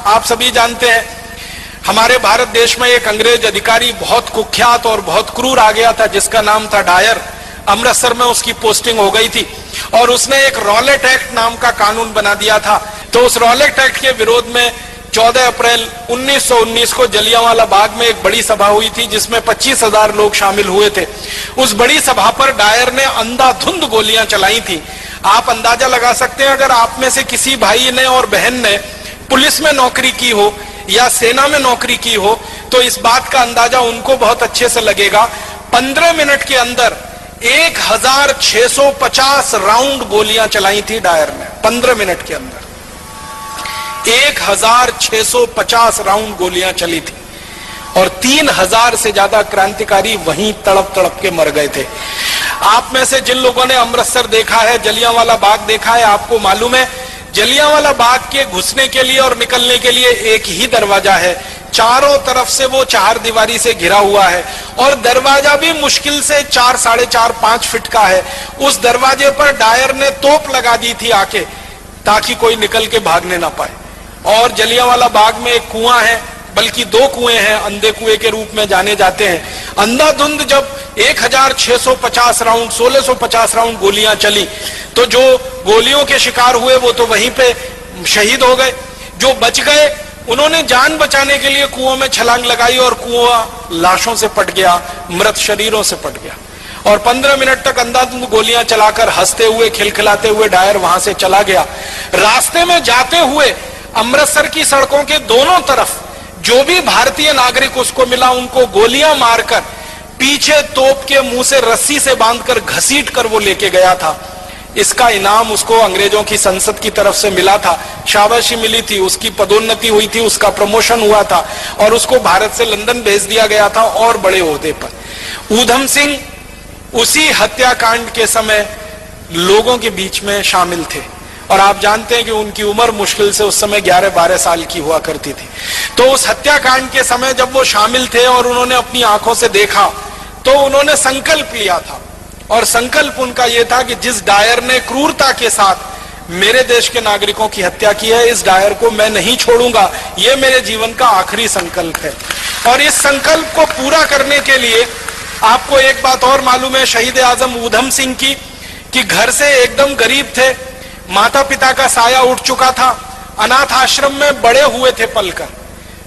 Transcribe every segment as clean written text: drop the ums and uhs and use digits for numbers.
आप सभी जानते हैं, हमारे भारत देश में एक अंग्रेज अधिकारी बहुत कुख्यात और बहुत क्रूर आ गया था, जिसका नाम था डायर। अमृतसर में उसकी पोस्टिंग हो गई थी और उसने एक रॉलेट एक्ट नाम का कानून बना दिया था। तो उस रॉलेट एक्ट के विरोध में 14 अप्रैल 1919 को जलियांवाला बाग में एक बड़ी सभा हुई थी, जिसमें 25,000 लोग शामिल हुए थे। उस बड़ी सभा पर डायर ने अंधाधुंध गोलियां चलाई थी। आप अंदाजा लगा सकते हैं, अगर आप में से किसी भाई ने और बहन ने पुलिस में नौकरी की हो या सेना में नौकरी की हो, तो इस बात का अंदाजा उनको बहुत अच्छे से लगेगा। 15 मिनट के अंदर 1650 राउंड गोलियां चलाई थी डायर ने। 15 मिनट के अंदर 1650 राउंड गोलियां चली थी और 3000 से ज्यादा क्रांतिकारी वहीं तड़प तड़प के मर गए थे। आप में से जिन लोगों ने अमृतसर देखा है, जलियांवाला बाग देखा है, आपको मालूम है जलियांवाला बाग के घुसने के लिए और निकलने के लिए एक ही दरवाजा है। चारों तरफ से वो 4 दीवारी से घिरा हुआ है और दरवाजा भी मुश्किल से 4, 4.5, 5 फीट का है। उस दरवाजे पर डायर ने तोप लगा दी थी आके, ताकि कोई निकल के भागने ना पाए। और जलियांवाला बाग में एक कुआं है, बल्कि 2 कुएं हैं, अंधे कुएं के रूप में जाने जाते हैं। अंधाधुंध जब 1650 राउंड गोलियां चली, तो जो गोलियों के शिकार हुए वो तो वहीं पे शहीद हो गए। जो बच गए उन्होंने जान बचाने के लिए कुओं में छलांग लगाई और कुआं लाशों से पट गया, मृत शरीरों से पट गया। और 15 मिनट तक अंधाधुंध गोलियां चलाकर हंसते हुए खिलखिलाते हुए डायर वहां से चला गया। रास्ते में जाते हुए अमृतसर की सड़कों के दोनों तरफ जो भी भारतीय नागरिक उसको मिला, उनको गोलियां मारकर पीछे तोप के मुंह से रस्सी से बांधकर घसीट कर वो लेके गया था। इसका इनाम उसको अंग्रेजों की संसद की तरफ से मिला था, शाबाशी मिली थी, उसकी पदोन्नति हुई थी, उसका प्रमोशन हुआ था और उसको भारत से लंदन भेज दिया गया था और बड़े ओहदे पर। ऊधम सिंह उसी हत्याकांड के समय लोगों के बीच में शामिल थे और आप जानते हैं कि उनकी उम्र मुश्किल से उस समय 11-12 साल की हुआ करती थी। तो उस हत्याकांड के समय जब वो शामिल थे और उन्होंने अपनी आंखों से देखा, तो उन्होंने संकल्प लिया था और संकल्प उनका यह था कि जिस डायर ने क्रूरता के साथ मेरे देश के नागरिकों की हत्या की है, इस डायर को मैं नहीं छोड़ूंगा। यह मेरे जीवन का आखिरी संकल्प है। और इस संकल्प को पूरा करने के लिए आपको एक बात और मालूम है शहीद आजम ऊधम सिंह की, कि घर से एकदम गरीब थे, माता पिता का साया उठ चुका था, अनाथ आश्रम में बड़े हुए थे पलकर।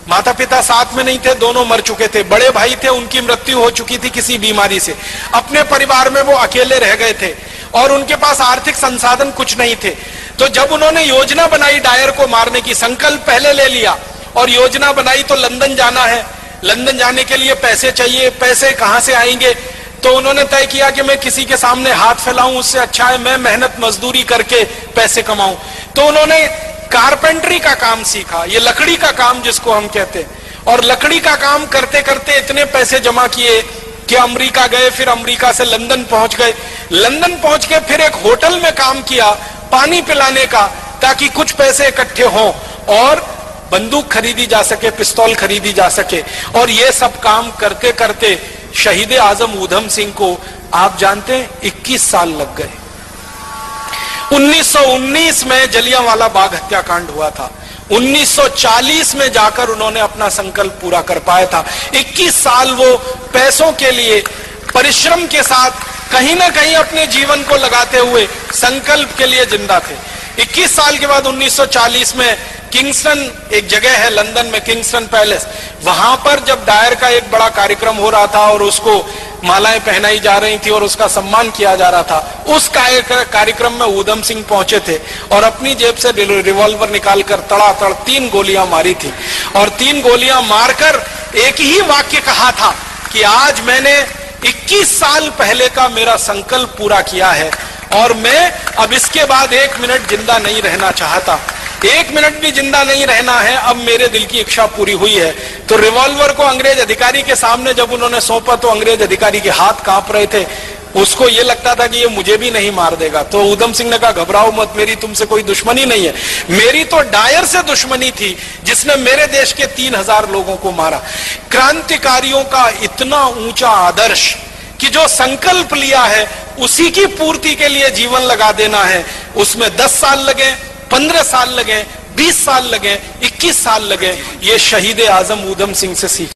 माता पिता साथ में नहीं थे, दोनों मर चुके थे। बड़े भाई थे, उनकी मृत्यु हो चुकी थी किसी बीमारी से। अपने परिवार में वो अकेले रह गए थे और उनके पास आर्थिक संसाधन कुछ नहीं थे। तो जब उन्होंने योजना बनाई डायर को मारने की, संकल्प पहले ले लिया और योजना बनाई, तो लंदन जाना है, लंदन जाने के लिए पैसे चाहिए, पैसे कहां से आएंगे? तो उन्होंने तय किया कि मैं किसी के सामने हाथ फैलाऊं, उससे अच्छा है मैं मेहनत मजदूरी करके पैसे कमाऊं। तो उन्होंने कारपेंटरी का काम सीखा, ये लकड़ी का काम जिसको हम कहते हैं, और लकड़ी का काम करते करते इतने पैसे जमा किए कि अमेरिका गए, फिर अमेरिका से लंदन पहुंच गए। लंदन पहुंच के फिर एक होटल में काम किया पानी पिलाने का, ताकि कुछ पैसे इकट्ठे हों और बंदूक खरीदी जा सके, पिस्तौल खरीदी जा सके। और ये सब काम करते करते शहीद आजम ऊधम सिंह को आप जानते हैं 21 साल लग गए। 1919 में जलियांवाला बाग हत्याकांड हुआ था, 1940 में जाकर उन्होंने अपना संकल्प पूरा कर पाया था। 21 साल वो पैसों के लिए परिश्रम के साथ कहीं ना कहीं अपने जीवन को लगाते हुए संकल्प के लिए जिंदा थे। 21 साल के बाद 1940 में किंगस्टन एक जगह है लंदन में, किंगस्टन पैलेस, वहां पर जब डायर का एक बड़ा कार्यक्रम हो रहा था और उसको मालाएं पहनाई जा रही थी और उसका सम्मान किया जा रहा था, उस कार्यक्रम में ऊधम सिंह पहुंचे थे और अपनी जेब से रिवॉल्वर निकालकर तड़ातड़ 3 गोलियां मारी थी। और 3 गोलियां मारकर एक ही वाक्य कहा था कि आज मैंने 21 साल पहले का मेरा संकल्प पूरा किया है और मैं अब इसके बाद 1 मिनट जिंदा नहीं रहना चाहता, 1 मिनट भी जिंदा नहीं रहना है, अब मेरे दिल की इच्छा पूरी हुई है। तो रिवॉल्वर को अंग्रेज अधिकारी के सामने जब उन्होंने सौंपा, तो अंग्रेज अधिकारी के हाथ कांप रहे थे, उसको ये लगता था कि ये मुझे भी नहीं मार देगा। तो ऊधम सिंह ने कहा घबराओ मत, मेरी तुमसे कोई दुश्मनी नहीं है, मेरी तो डायर से दुश्मनी थी जिसने मेरे देश के 3000 लोगों को मारा। क्रांतिकारियों का इतना ऊंचा आदर्श कि जो संकल्प लिया है उसी की पूर्ति के लिए जीवन लगा देना है, उसमें 10 साल लगे, 15 साल लगे, 20 साल लगे, 21 साल लगे, ये शहीद आजम ऊधम सिंह से सीख